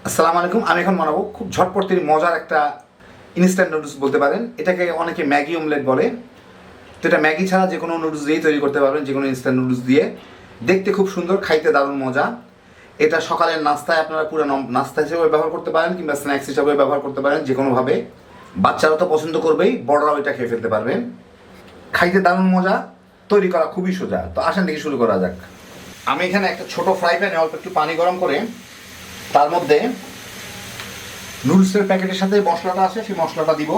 আসসালামু আলাইকুম। আমি এখন বানাবো খুব ঝটপট মজার একটা ইনস্ট্যান্ট নুডলস বলতে পারেন। এটাকে অনেকে ম্যাগি অমলেট বলে। তো এটা ম্যাগি ছাড়া যে কোনো নুডলস দিয়েই তৈরি করতে পারবেন, যে কোনো ইনস্ট্যান্ট নুডলস দিয়ে। দেখতে খুব সুন্দর, খাইতে দারুণ মজা। এটা সকালের নাস্তায় আপনারা পুরো নাস্তা হিসেবে ব্যবহার করতে পারেন কিংবা স্ন্যাক্স হিসেবে ব্যবহার করতে পারেন, যে কোনোভাবে। বাচ্চারা তো পছন্দ করবেই, বড়রাও এটা খেয়ে ফেলতে পারবেন। খাইতে দারুণ মজা, তৈরি করা খুবই সোজা। তো আসেন দেখি শুরু করা যাক। আমি এখানে একটা ছোট ফ্রাই প্যানে অল্প একটু পানি গরম করে তার মধ্যে নুডলসের প্যাকেটের সাথে মশলাটা আছে সেই মশলাটা দিব।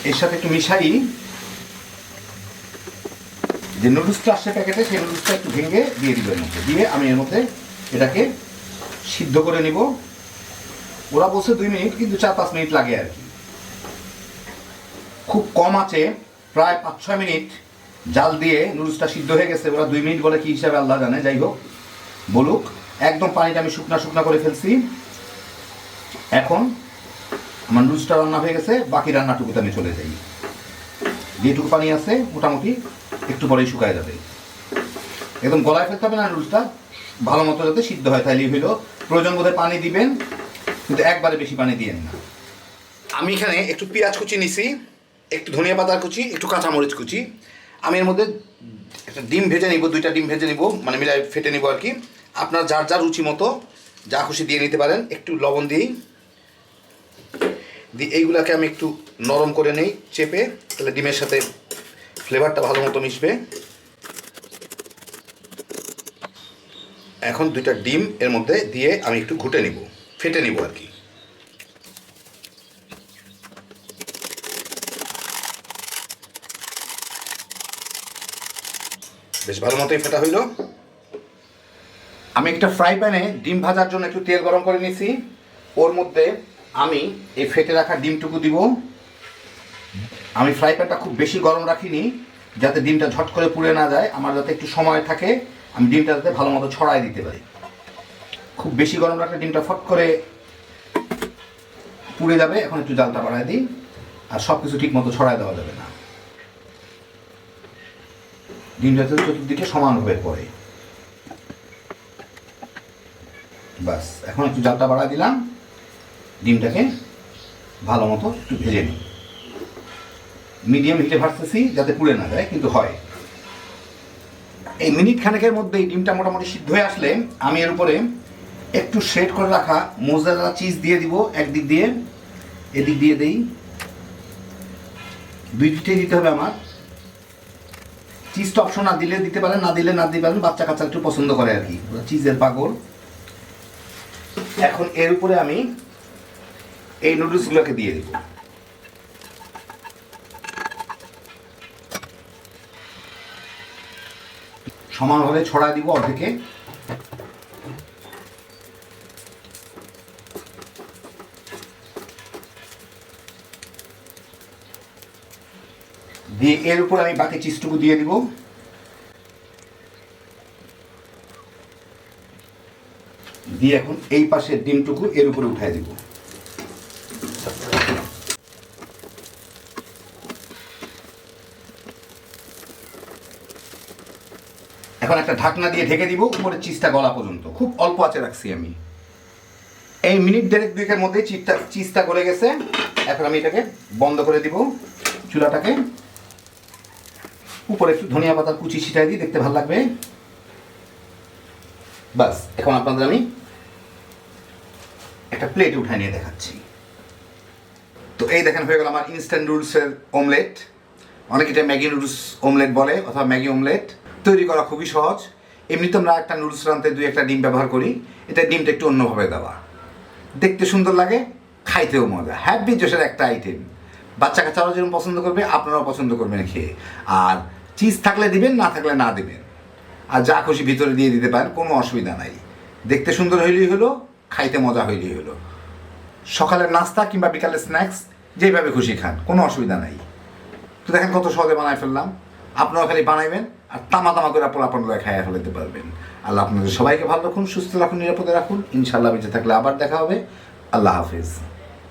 এর সাথে একটু মিশাই যে নুডলসটা আসছে প্যাকেটে, সেই নুডলসটা একটু ভেঙে দিয়ে দিব এর মধ্যে। দিয়ে আমি এর মধ্যে এটাকে সিদ্ধ করে নিব। ওরা বলছে 2 মিনিট, কিন্তু 4-5 মিনিট লাগে আর কি। খুব কম আছে, প্রায় 5-6 মিনিট জাল দিয়ে নুডলসটা সিদ্ধ হয়ে গেছে। ওরা 2 মিনিট বলে কি হিসাবে আল্লাহ জানে, যাই হোক বলুক। একদম পানিটা আমি শুকনা করে ফেলছি। এখন আমার নুডলসটা রান্না হয়ে গেছে, বাকি রান্নাটুকুতে আমি চলে যাই। যেটুকু পানি আছে মোটামুটি একটু পরেই শুকায় যাবে। একদম গলায় ফেলতে হবে না, নুডলসটা ভালো মতো যাতে সিদ্ধ হয়, তাইলেই হইলো। প্রয়োজন বোধে পানি দিবেন, কিন্তু একবারে বেশি পানি দিয়েন না। আমি এখানে একটু পেঁয়াজ কুচি নিছি, একটু ধনিয়া পাতার কুচি, একটু কাঁচামরিচ কুচি। আমি এর মধ্যে একটা ডিম ভেজে নিব, 2টা ডিম ভেজে নিব, মানে মিলাই ফেটে নিব আর কি। আপনার যার যার রুচি মতো যা খুশি দিয়ে নিতে পারেন। একটু লবণ দিই, এইগুলাকে আমি একটু নরম করে নেই চেপে, তাহলে ডিমের সাথে ফ্লেভারটা ভালো মতো মিশবে। এখন 2টা ডিম এর মধ্যে দিয়ে আমি একটু ঘুটে নিব, ফেটে নিব আর কি। বেশ ভালো মতোই ফেটা হইল। আমি একটা ফ্রাই প্যানে ডিম ভাজার জন্য একটু তেল গরম করে নিয়েছি। ওর মধ্যে আমি এই ফেটে রাখা ডিমটুকু দিব। আমি ফ্রাই প্যানটা খুব বেশি গরম রাখিনি, যাতে ডিমটা ঝট করে পুড়ে না যায়। আমার যাতে একটু সময় থাকে, আমি ডিমটা যাতে ভালো মতো ছড়াই দিতে পারি। খুব বেশি গরম রাখলে ডিমটা ফট করে পুড়ে যাবে। এখন একটু জালটা বাড়ায় দিই, আর সব কিছু ঠিক মতো ছড়াই দেওয়া যাবে না। ডিমটা চতুর্দিকে সমানভাবে পড়ে। বাস, এখন একটু জালটা বাড়ায় দিলাম। ডিমটাকে ভালো মতো একটু ভেজে নিই। মিডিয়াম হিটে ভাজতেছি যাতে পুড়ে না যায়, কিন্তু হয়। এই মিনিট খানেকের মধ্যে এই ডিমটা মোটামুটি সিদ্ধ হয়ে আসলে আমি এর উপরে একটু শ্রেড করে রাখা মোজারেলা চিজ দিয়ে দিব। একদিক দিয়ে এদিক দিয়ে দেই, 2 দিকটাই দিতে হবে আমার। চিজটা অপশন না দিলে দিতে পারেন, না দিলে না দিতে পারেন। বাচ্চা কাচ্চা একটু পছন্দ করে আর কি, চিজের পাগল। এখন এর উপরে আমি এই নুডলসগুলোকে দিয়ে দিব। সমানভাবে ছড়ায় দিব অর্ধেকে। দিয়ে এর উপর আমি বাকি চিজটুকু দিয়ে দিব। দিয়ে এখন এই পাশের ডিমটুকু এর উপরে উঠায় দিব। এখন একটা ঢাকনা দিয়ে ঢেকে দিব উপরে চিজটা গলা পর্যন্ত। খুব অল্প আঁচে রাখছি আমি। এই মিনিট 1.5-2 মধ্যে চিজটা গলে গেছে। এখন আমি এটাকে বন্ধ করে দিব চুলাটাকে। উপরে একটু ধনিয়া পাতার কুচি ছিটাই দিই, দেখতে ভালো লাগবে। বাস, এখন আপনাদের আমি একটা প্লেটে উঠায় নিয়ে দেখাচ্ছি। তো এই দেখেন, হয়ে গেল আমার ইনস্ট্যান্ট নুডলসের অমলেট। অনেকে এটা ম্যাগি নুডলস অমলেট বলে, অথবা ম্যাগি অমলেট। তৈরি করা খুবই সহজ। এমনিতে আমরা একটা নুডলস রাঁধতে 2-1টা ডিম ব্যবহার করি। এটা ডিমটা একটু অন্যভাবে দেওয়া, দেখতে সুন্দর লাগে, খাইতেও মজা। হ্যাপি জোশের একটা আইটেম। বাচ্চা কাচ্চারাও যেরকম পছন্দ করবে, আপনারাও পছন্দ করবেন খেয়ে। আর চিজ থাকলে দিবেন, না থাকলে না দিবেন। আর যা খুশি ভিতরে দিয়ে দিতে পারেন, কোনো অসুবিধা নাই। দেখতে সুন্দর হইলেই হলো, খাইতে মজা হইলেই হলো। সকালের নাস্তা কিংবা বিকালের স্ন্যাক্স যেভাবে খুশি খান, কোনো অসুবিধা নাই। তো দেখেন কত সহজে বানাই ফেললাম। আপনারা খালি বানাইবেন আর তামা করে পোলাপন করে খাইয়া ফেলতে পারবেন। আল্লাহ আপনাদের সবাইকে ভালো রাখুন, সুস্থ রাখুন, নিরাপদে রাখুন। ইনশাআল্লাহ বেঁচে থাকলে আবার দেখা হবে। আল্লাহ হাফিজ।